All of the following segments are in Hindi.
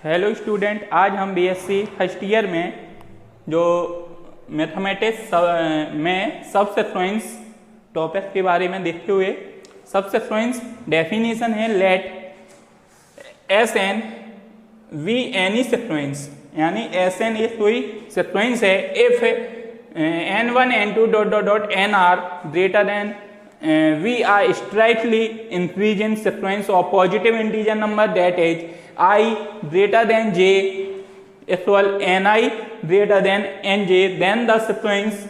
हेलो स्टूडेंट, आज हम बीएससी फर्स्ट ईयर में जो मैथमेटिक्स में सबसेक्वेंस टॉपिक के बारे में देखते हुए सबसेक्वेंस डेफिनेशन है let S N V any sequence, यानी एस एन एक कोई सीक्वेंस है if N one N two dot dot dot N are greater than V are strictly increasing sequence of positive integer number that is I greater than j equal ni greater than nj, then the sequence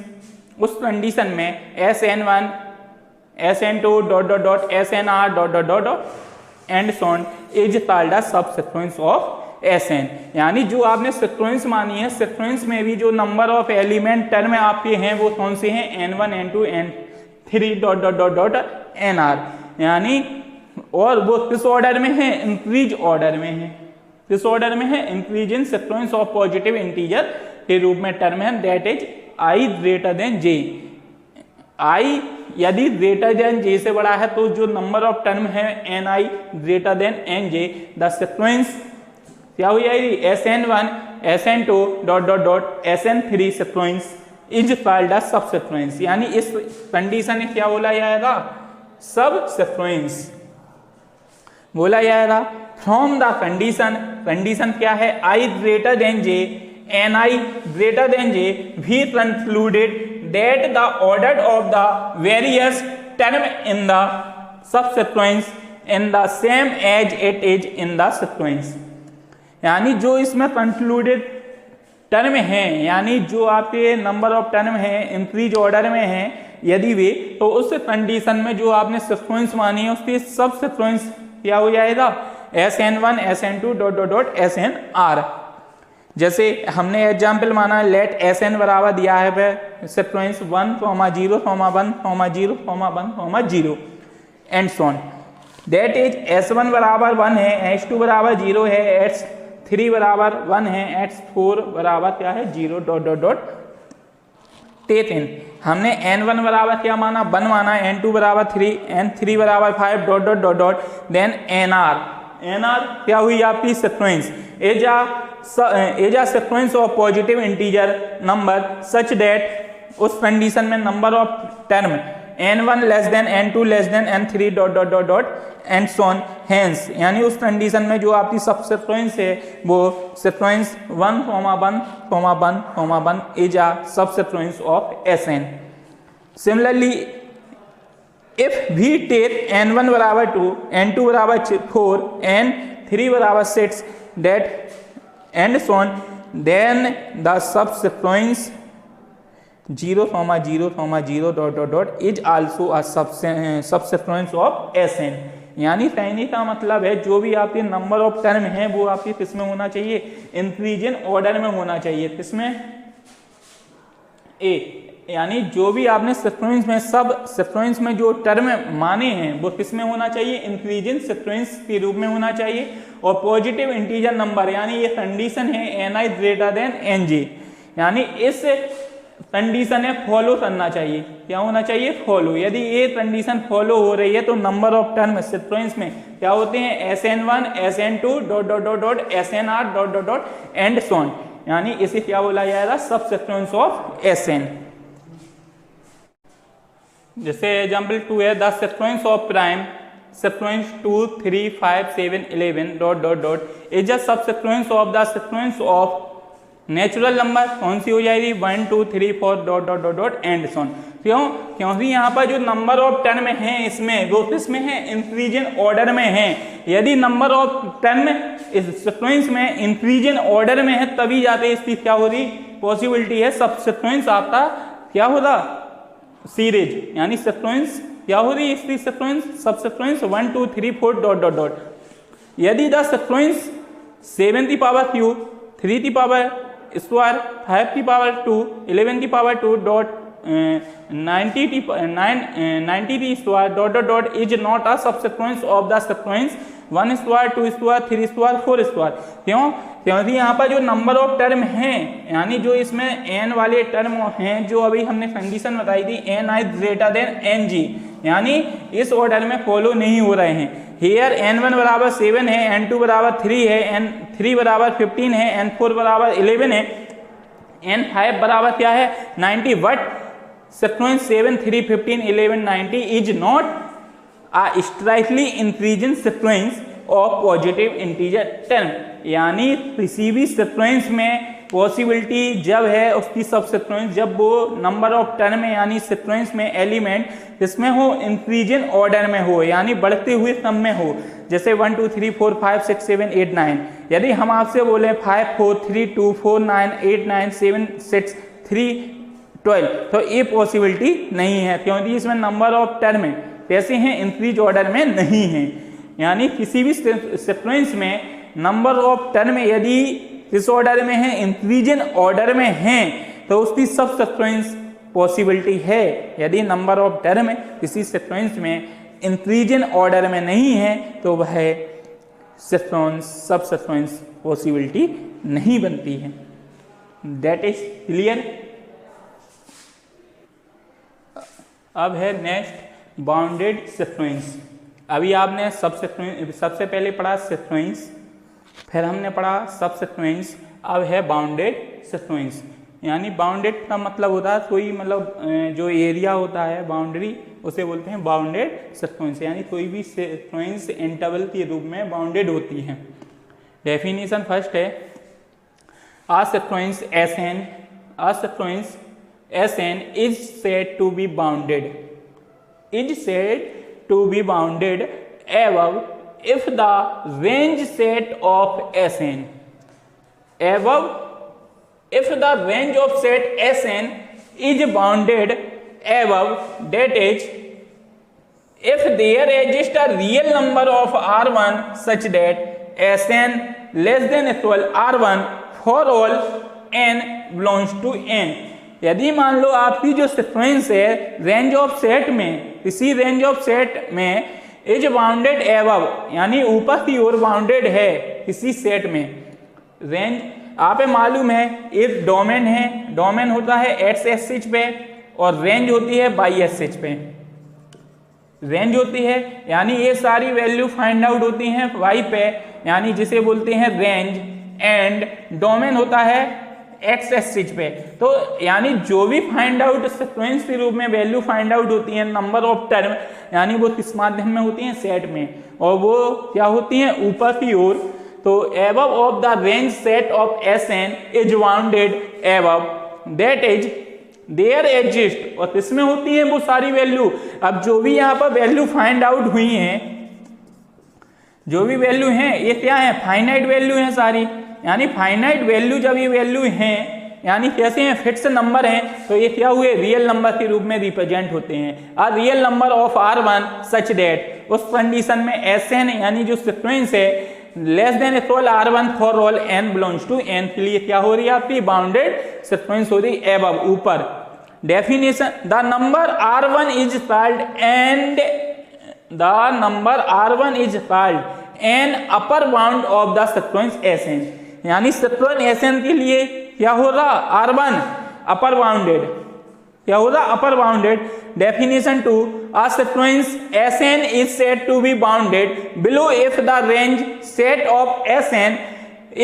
उस कंडीशन में sn1 sn2 dot dot dot snr dot dot dot and so on is called a subsequence of sn। यानी जो आपने सीक्वेंस मानी है, सीक्वेंस में भी जो नंबर ऑफ एलिमेंट टर्म आपके हैं वो कौन से हैं, n1 n2 n3 dot dot dot dot nr, यानी और वो किस ऑर्डर में है, इंक्रीज ऑर्डर में है। किस ऑर्डर में है, increase in sequence of positive integer के रूप में टर्म है that is I greater than J. I यदि ग्रेटर देन जे से बड़ा है तो जो नंबर ऑफ टर्म है N I greater than N J, the sequence क्या हो जाएगी, S N one S N two dot dot dot S N three sequence is called a subsequence. यानी इस कंडीशन में क्या बोला जाएगा, सब सीक्वेंस बोला जाएगा। फ्रॉम द कंडीशन, कंडीशन क्या है, I greater than J N I greater than J we concluded that the order of the various term in the subsequence in the same as it is in the sequence. यानी जो इसमें कंक्लूडेड टर्म है, यानी जो आपके नंबर ऑफ टर्म है इंक्रीज ऑर्डर में है यदि वे, तो उस कंडीशन में जो आपने सीक्वेंस मानी है उसकी सब सीक्वेंस क्या हो जाएगा, S N one S N two dot dot dot S N R. जैसे हमने एग्जाम्पल माना लेट एस एन बराबर दिया है sequence 1, 0, 1, 0, 1, 0 and so on, that is S one बराबर 1 है, एस टू बराबर 0 है, एस थ्री बराबर 1 है, एस फोर बराबर क्या है 0 डॉट डॉट डॉट टेन। हमने n1 बराबर क्या माना, 1 माना, n2 बराबर 3, n3 बराबर 5 dot dot dot dot then nr क्या हुई आपकी sequence, as a sequence of positive integer number such that उस कंडीशन में number of term n1 less than n2 less than n3 dot dot dot dot and so on hence, यानी उस कंडीशन में जो आपकी सब सीक्वेंस है वो sequence 1, 1, 1 is a subsequence of Sn। Similarly if we take n1 बराबर 2, n2 बराबर 4, n3 बराबर 6 that and so on, then the subsequence 0, 0, 0 dot dot dot is also a subsequence of Sn। यानी कहने का मतलब है जो भी आपके नंबर ऑफ टर्म है वो आपके किस में होना चाहिए, इंक्रीजन ऑर्डर में होना चाहिए। किसमें, ए, यानी जो भी आपने सीक्वेंस में सब सीक्वेंस में जो टर्म माने हैं वो किस में होना चाहिए, इंक्रीजन सीक्वेंस के रूप में होना चाहिए। और पॉजिटिव इंटीजर नंबर, यानी ये कंडीशन है N I greater than N जे, यानी इस कंडीशन है फॉलो करना चाहिए। क्या होना चाहिए, फॉलो। यदि ये कंडीशन फॉलो हो रही है तो नंबर ऑफ टर्म सीक्वेंस में क्या होते हैं, S N one S N two dot dot dot dot S N R dot dot dot and so on, यानी इसे क्या बोला जाएगा, subsequence of S N. जैसे एग्जाम्पल 2 है, the sequence of prime sequence 2, 3, 5, 7, 11 dot dot dot is a subsequence of the sequence of natural number. कौन सी हो जाएगी, 1, 2, 3, 4 dot dot dot dot and so on. क्यों, क्योंकि यहाँ पर जो नंबर ऑफ टर्म है इसमें वो किसमें है, इंक्रीजन ऑर्डर में है। यदि नंबर ऑफ टर्म इस सीक्वेंस में इंक्रीजन ऑर्डर में है तभी जाते इसकी क्या हो रही पॉसिबिलिटी है, सब सीक्वेंस आपका क्या होगा, सीरीज, यानी सीक्वेंस क्या हो रही है इसकी सीक्वेंस, सब सीक्वेंस 1, 2, 3, 4 डॉट डॉट डॉट। यदि द सीक्वेंस 7 की पावर क्यू, 3 की पावर स्क्वायर, 5 की पावर 2, 11 की पावर 2 डॉट 90 की square dot dot dot is not a subsequence of the sequence 1 square, 2 square, 3 square, 4 square. क्यों, क्योंकि यहाँ पर जो नंबर ऑफ टर्म हैं, यानी जो इसमें n वाले टर्म हैं जो अभी हमने कंडीशन बताई थी N I greater than N G, यानी इस ऑर्डर में फॉलो नहीं हो रहे हैं। हेयर n1 बराबर 7 है, n2 बराबर 3 है, n3 बराबर 15 है, n4 बराबर 11 है, n5 बराबर क्या है 90। But sequence 7 3 15 11 90 is not a strictly increasing sequence of positive integer term। यानी किसी भी सीक्वेंस में पॉसिबिलिटी जब है उसकी सब सीक्वेंस जब वो नंबर ऑफ टर्म में यानी सीक्वेंस में एलिमेंट इसमें हो इंक्रीजिंग ऑर्डर में हो यानी बढ़ते हुए क्रम में हो, जैसे 1 2 3 4 5 6 7 8 9। यदि हम आपसे बोले 5 4 3 2 4 9 8 9 7 6 3 12 तो ये पॉसिबिलिटी नहीं है, क्योंकि इसमें नंबर ऑफ टर्म है कैसे हैं इंक्रीज ऑर्डर में नहीं है। यानी किसी भी सीक्वेंस में नंबर ऑफ टर्म यदि किस ऑर्डर में है इंक्रीजन ऑर्डर में है तो उसकी सब सीक्वेंस पॉसिबिलिटी है। यदि नंबर ऑफ टर्म किसी सीक्वेंस में इंक्रीजन ऑर्डर में नहीं है तो वह सीक्वेंस सब सीक्वेंस पॉसिबिलिटी नहीं बनती है। That is clear. अब है नेक्स्ट बाउंडेड सीक्वेंस। अभी आपने सबसे पहले पढ़ा सीक्वेंस, फिर हमने पढ़ा सब सीक्वेंस, अब है बाउंडेड सीक्वेंस। यानी बाउंडेड का मतलब होता है कोई मतलब जो एरिया होता है बाउंड्री उसे बोलते हैं बाउंडेड सीक्वेंस। यानी कोई भी सीक्वेंस इंटरवल के रूप में बाउंडेड होती है। डेफिनेशन फर्स्ट है a sequence Sn is said to be bounded above if the range set of Sn is bounded above, that is if there exists a real number of R1 such that Sn less than equal R1 for all n belongs to n। यदि मान लो आपकी जो सीक्वेंस है रेंज ऑफ सेट में, इसी रेंज ऑफ सेट में इज बाउंडेड एबव यानी ऊपर की ओर बाउंडेड है किसी सेट में। रेंज आप मालूम है एक डोमेन है, डोमेन होता है एक्स एक्सिस पे और रेंज होती है वाई एक्सिस पे। रेंज होती है यानी ये सारी वैल्यू फाइंड आउट होती हैं वाई पे, यानी जिसे बोलते हैं रेंज, एंड डोमेन होता है एक्स एक्सिस पे। तो यानी जो भी फाइंड आउट सीक्वेंस के रूप में वैल्यू फाइंड आउट होती है नंबर ऑफ टर्म, यानी वो किस माध्यम में होती हैं सेट में, और वो क्या होती हैं ऊपर की ओर। तो above of the range set of Sn is bounded above, that is there exist, और किसमें होती है वो सारी वैल्यू। अब जो भी यहाँ पर वैल्यू फाइंड आउट हुई हैं, जो भी वैल्यू हैं ये क्या है फाइनाइट वैल्यू हैं सारी। यानी फाइनाइट वैल्यू जब ये वैल्यू हैं यानी कैसे हैं फिक्स नंबर हैं, तो ये क्या हुए रियल नंबर के रूप में रिप्रेजेंट होते हैं। A real number of R1 such that, उस कंडीशन में Sn यानी जो सीक्वेंस है less than equal R1 for all n belongs to n के लिए क्या हो रही है आपकी बाउंडेड सीक्वेंस हो रही है एबव ऊपर। Definition the number R1 is called and the number R1 is called an upper bound of the sequence Sn। यानी सीक्वेंस Sn के लिए क्या हो रहा R1 अपर बाउंडेड, क्या हो रहा अपर bounded. Definition 2 a sequence Sn is said to be bounded below if the range set of Sn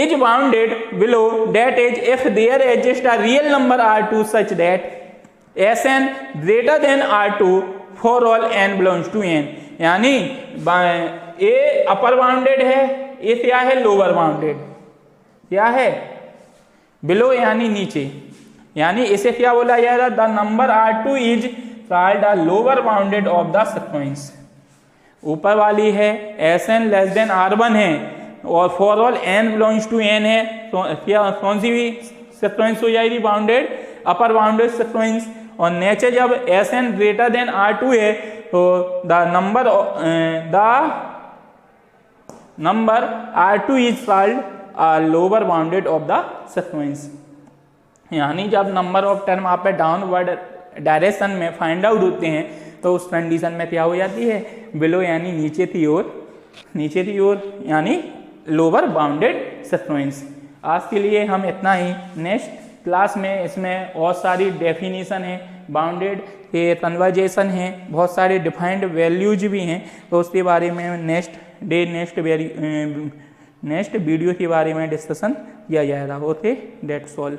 is bounded below, that is if there exists a real number R2 such that Sn greater than R2 for all n belongs to n। यानी ये अपर बाउंडेड है, ये क्या है लोअर बाउंडेड, क्या है बिलो यानी नीचे। यानी इसे क्या बोला जाएगा the number R2 is called the lower bounded of the sequence. ऊपर वाली है Sn लेस देन R1 है और for all n belongs to n है, तो क्या कौन सी भी सीक्वेंस हो जाएगी बाउंडेड अपर बाउंडेड सीक्वेंस। और नेचर जब Sn ग्रेटर देन R2 है तो the number R2 is called lower bounded of the sequence. यानी जब नंबर ऑफ टर्म आप पे डाउनवर्ड डायरेक्शन में फाइंड आउट होते हैं तो उस कंडीशन में क्या हो जाती है बिलो यानी नीचे की ओर यानी लोअर बाउंडेड सीक्वेंस। आज के लिए हम इतना ही। नेक्स्ट क्लास में इसमें बहुत सारी डेफिनेशन है, बाउंडेड के कन्वर्जेशन है, बहुत सारे डिफाइंड वैल्यूज भी हैं, तो उसके बारे में नेक्स्ट नेक्स्ट वीडियो के बारे में डिस्कशन किया जाएगा। Okay, that's all.